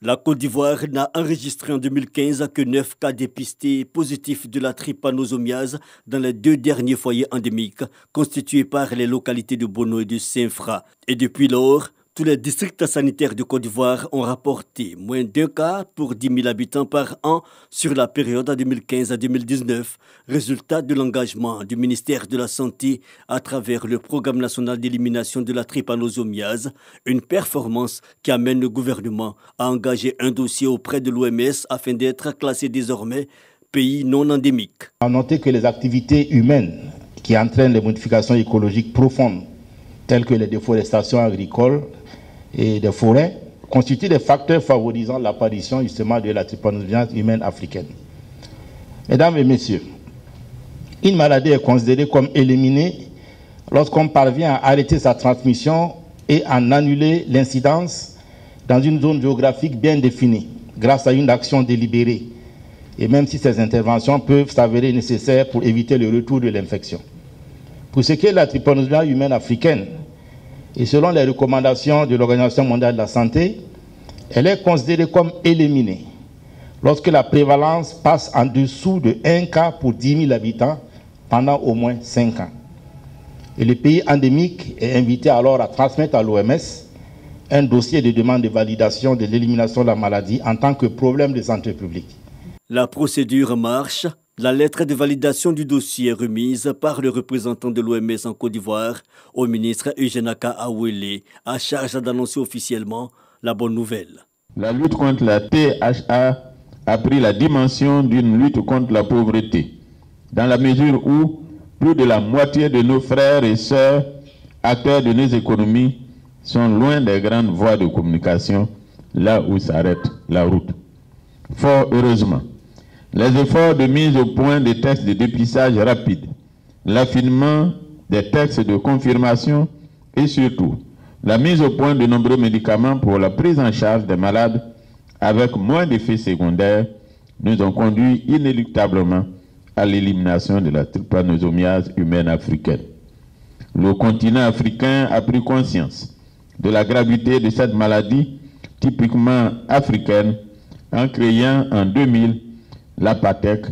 La Côte d'Ivoire n'a enregistré en 2015 que 9 cas dépistés positifs de la trypanosomiase dans les 2 derniers foyers endémiques constitués par les localités de Bono et de Saint-Fra. Et depuis lors, tous les districts sanitaires de Côte d'Ivoire ont rapporté moins d'1 cas pour 10 000 habitants par an sur la période 2015 à 2019, résultat de l'engagement du ministère de la Santé à travers le Programme national d'élimination de la trypanosomiase, une performance qui amène le gouvernement à engager un dossier auprès de l'OMS afin d'être classé désormais pays non endémique. On a noté que les activités humaines qui entraînent les modifications écologiques profondes, telles que les déforestations agricoles et des forêts, constituent des facteurs favorisant l'apparition justement de la trypanosomiase humaine africaine. Mesdames et messieurs, une maladie est considérée comme éliminée lorsqu'on parvient à arrêter sa transmission et à en annuler l'incidence dans une zone géographique bien définie, grâce à une action délibérée, et même si ces interventions peuvent s'avérer nécessaires pour éviter le retour de l'infection. Pour ce qui est de la trypanosomiase humaine africaine, et selon les recommandations de l'Organisation mondiale de la santé, elle est considérée comme éliminée lorsque la prévalence passe en dessous de 1 cas pour 10 000 habitants pendant au moins 5 ans. Et le pays endémique est invité alors à transmettre à l'OMS un dossier de demande de validation de l'élimination de la maladie en tant que problème de santé publique. La procédure marche. La lettre de validation du dossier est remise par le représentant de l'OMS en Côte d'Ivoire au ministre Eugène-Aka Awele, à charge d'annoncer officiellement la bonne nouvelle. La lutte contre la THA a pris la dimension d'une lutte contre la pauvreté, dans la mesure où plus de la moitié de nos frères et sœurs, acteurs de nos économies, sont loin des grandes voies de communication, là où s'arrête la route. Fort heureusement, les efforts de mise au point des tests de dépistage rapide, l'affinement des tests de confirmation et surtout la mise au point de nombreux médicaments pour la prise en charge des malades avec moins d'effets secondaires nous ont conduit inéluctablement à l'élimination de la trypanosomiase humaine africaine. Le continent africain a pris conscience de la gravité de cette maladie typiquement africaine en créant en 2000 la PATEC,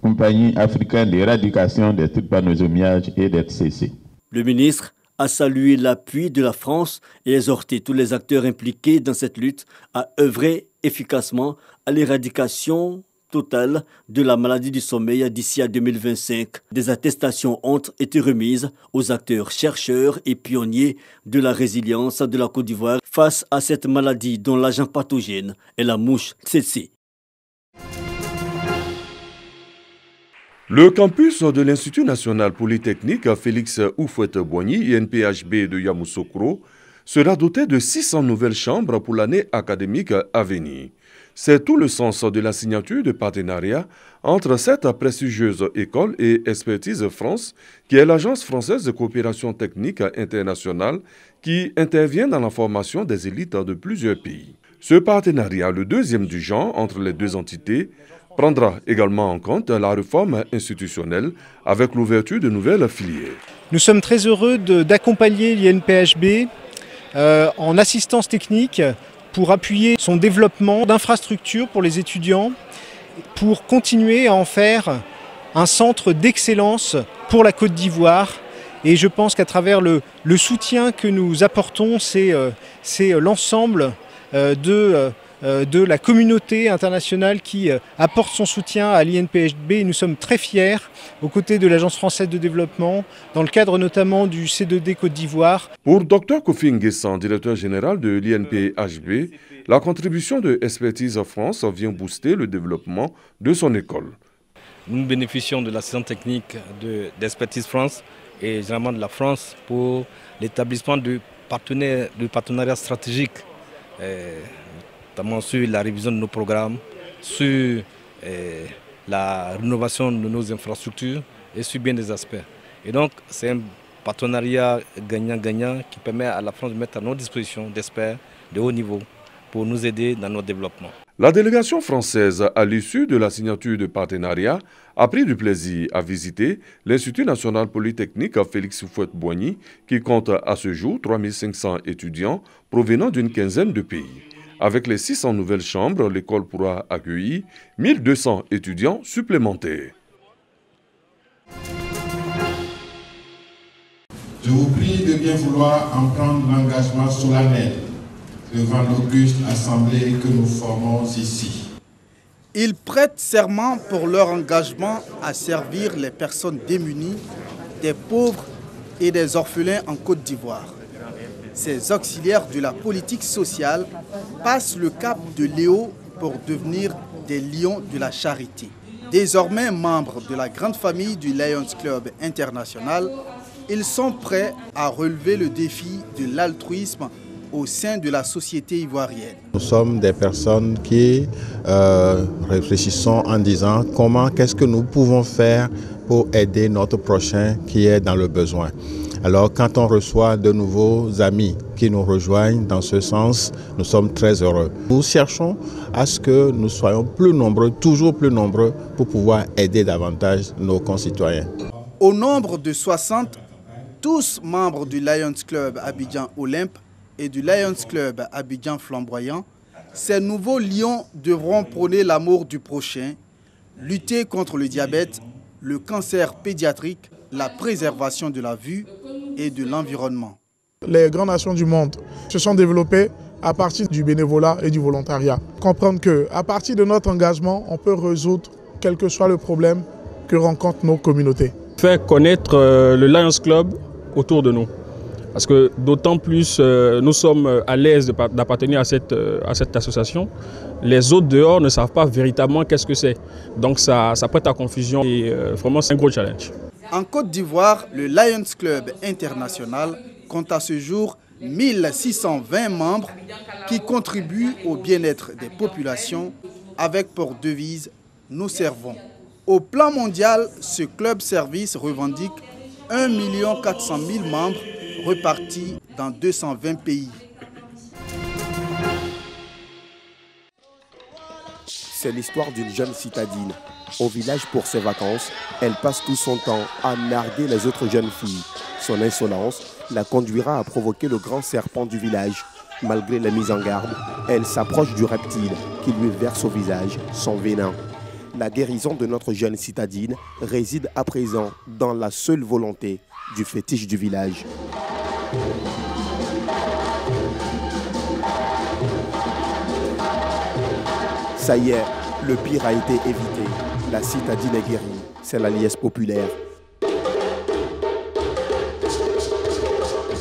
Compagnie africaine d'éradication des trypanosomiases et des TCC. Le ministre a salué l'appui de la France et exhorté tous les acteurs impliqués dans cette lutte à œuvrer efficacement à l'éradication totale de la maladie du sommeil d'ici à 2025. Des attestations ont été remises aux acteurs chercheurs et pionniers de la résilience de la Côte d'Ivoire face à cette maladie dont l'agent pathogène est la mouche tsetse. Le campus de l'Institut national polytechnique Félix Houphouët-Boigny, INPHB de Yamoussoukro, sera doté de 600 nouvelles chambres pour l'année académique à venir. C'est tout le sens de la signature de partenariat entre cette prestigieuse école et Expertise France, qui est l'agence française de coopération technique internationale qui intervient dans la formation des élites de plusieurs pays. Ce partenariat, le deuxième du genre entre les deux entités, prendra également en compte la réforme institutionnelle avec l'ouverture de nouvelles filières. Nous sommes très heureux d'accompagner l'INPHB en assistance technique pour appuyer son développement d'infrastructures pour les étudiants, pour continuer à en faire un centre d'excellence pour la Côte d'Ivoire. Et je pense qu'à travers le soutien que nous apportons, c'est l'ensemble de la communauté internationale qui apporte son soutien à l'INPHB. Nous sommes très fiers, aux côtés de l'Agence française de développement, dans le cadre notamment du C2D Côte d'Ivoire. Pour Dr Kofi Nguessan, directeur général de l'INPHB, la contribution de Expertise France vient booster le développement de son école. Nous bénéficions de l'assistance technique d'Expertise France et généralement de la France pour l'établissement de partenariats stratégiques, notamment sur la révision de nos programmes, sur la rénovation de nos infrastructures et sur bien des aspects. Et donc c'est un partenariat gagnant-gagnant qui permet à la France de mettre à notre disposition d'experts de haut niveau pour nous aider dans notre développement. La délégation française, à l'issue de la signature de partenariat, a pris du plaisir à visiter l'Institut national polytechnique Félix Houphouët-Boigny, qui compte à ce jour 3500 étudiants provenant d'une quinzaine de pays. Avec les 600 nouvelles chambres, l'école pourra accueillir 1200 étudiants supplémentaires. Je vous prie de bien vouloir en prendre l'engagement solennel devant l'auguste assemblée que nous formons ici. Ils prêtent serment pour leur engagement à servir les personnes démunies, des pauvres et des orphelins en Côte d'Ivoire. Ces auxiliaires de la politique sociale passent le cap de Léo pour devenir des lions de la charité. Désormais membres de la grande famille du Lions Club International, ils sont prêts à relever le défi de l'altruisme au sein de la société ivoirienne. Nous sommes des personnes qui réfléchissons en disant qu'est-ce que nous pouvons faire pour aider notre prochain qui est dans le besoin. Alors quand on reçoit de nouveaux amis qui nous rejoignent dans ce sens, nous sommes très heureux. Nous cherchons à ce que nous soyons plus nombreux, toujours plus nombreux, pour pouvoir aider davantage nos concitoyens. Au nombre de 60, tous membres du Lions Club Abidjan Olympe et du Lions Club Abidjan Flamboyant, ces nouveaux lions devront prôner l'amour du prochain, lutter contre le diabète, le cancer pédiatrique, la préservation de la vue et de l'environnement. Les grandes nations du monde se sont développées à partir du bénévolat et du volontariat. Comprendre qu'à partir de notre engagement, on peut résoudre quel que soit le problème que rencontrent nos communautés. Faire connaître le Lions Club autour de nous. Parce que d'autant plus nous sommes à l'aise d'appartenir à cette association, les autres dehors ne savent pas véritablement qu'est-ce que c'est. Donc ça prête à confusion et vraiment c'est un gros challenge. En Côte d'Ivoire, le Lions Club International compte à ce jour 1620 membres qui contribuent au bien-être des populations avec pour devise « Nous servons ». Au plan mondial, ce club service revendique 1 400 000 membres repartis dans 220 pays. C'est l'histoire d'une jeune citadine. Au village pour ses vacances, elle passe tout son temps à narguer les autres jeunes filles. Son insolence la conduira à provoquer le grand serpent du village. Malgré les mises en garde, elle s'approche du reptile qui lui verse au visage son venin. La guérison de notre jeune citadine réside à présent dans la seule volonté du fétiche du village. Ça y est, le pire a été évité. La citadine est guérie. C'est la liesse populaire.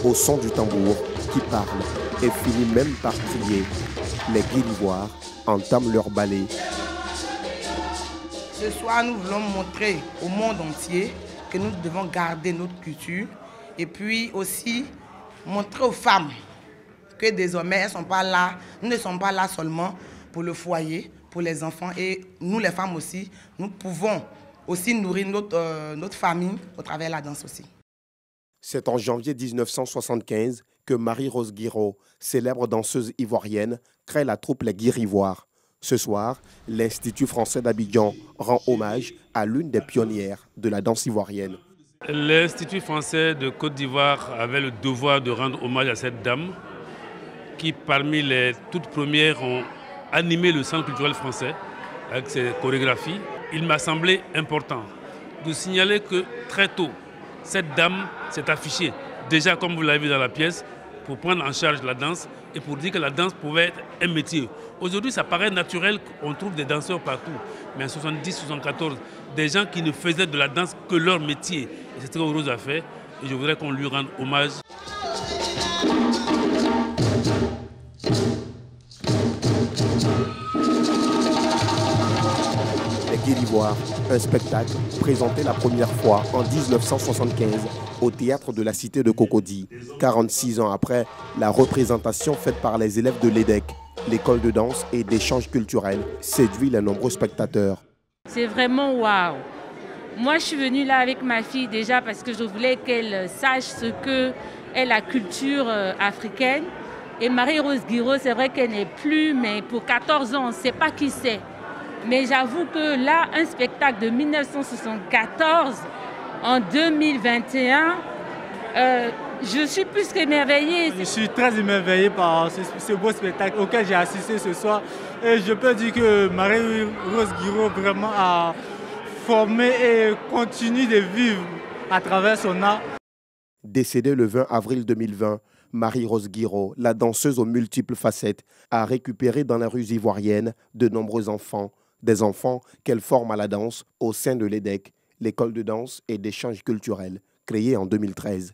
Au son du tambour qui parle et finit même par crier, les Guérivoires entament leur ballet. Ce soir, nous voulons montrer au monde entier que nous devons garder notre culture et puis aussi montrer aux femmes que désormais elles sont pas là, nous ne sommes pas là seulement pour le foyer, pour les enfants et nous les femmes aussi, nous pouvons aussi nourrir notre famille au travers de la danse aussi. C'est en janvier 1975 que Marie-Rose Guiraud, célèbre danseuse ivoirienne, crée la troupe Les Guérivoires. Ce soir, l'Institut français d'Abidjan rend hommage à l'une des pionnières de la danse ivoirienne. L'Institut français de Côte d'Ivoire avait le devoir de rendre hommage à cette dame qui, parmi les toutes premières, ont animé le centre culturel français avec ses chorégraphies. Il m'a semblé important de signaler que très tôt, cette dame s'est affichée, déjà comme vous l'avez vu dans la pièce, pour prendre en charge la danse et pour dire que la danse pouvait être un métier. Aujourd'hui, ça paraît naturel qu'on trouve des danseurs partout. Mais en 70-74, des gens qui ne faisaient de la danse que leur métier. Et c'est très heureux à faire. Et je voudrais qu'on lui rende hommage. Les Guérivoires, un spectacle présenté la première fois en 1975 au théâtre de la cité de Cocody. 46 ans après, la représentation faite par les élèves de l'EDEC, l'école de danse et d'échanges culturels, séduit les nombreux spectateurs. C'est vraiment waouh! Moi, je suis venue là avec ma fille déjà parce que je voulais qu'elle sache ce qu'est la culture africaine. Et Marie-Rose Guiraud, c'est vrai qu'elle n'est plus, mais pour 14 ans, on ne sait pas qui c'est. Mais j'avoue que là, un spectacle de 1974, en 2021, Je suis plus qu'émerveillée. Je suis très émerveillée par ce beau spectacle auquel j'ai assisté ce soir. Et je peux dire que Marie-Rose Guiraud vraiment a formé et continue de vivre à travers son art. Décédée le 20 avril 2020, Marie-Rose Guiraud, la danseuse aux multiples facettes, a récupéré dans les rues ivoiriennes de nombreux enfants, des enfants qu'elle forme à la danse au sein de l'EDEC, l'école de danse et d'échanges culturels, créée en 2013.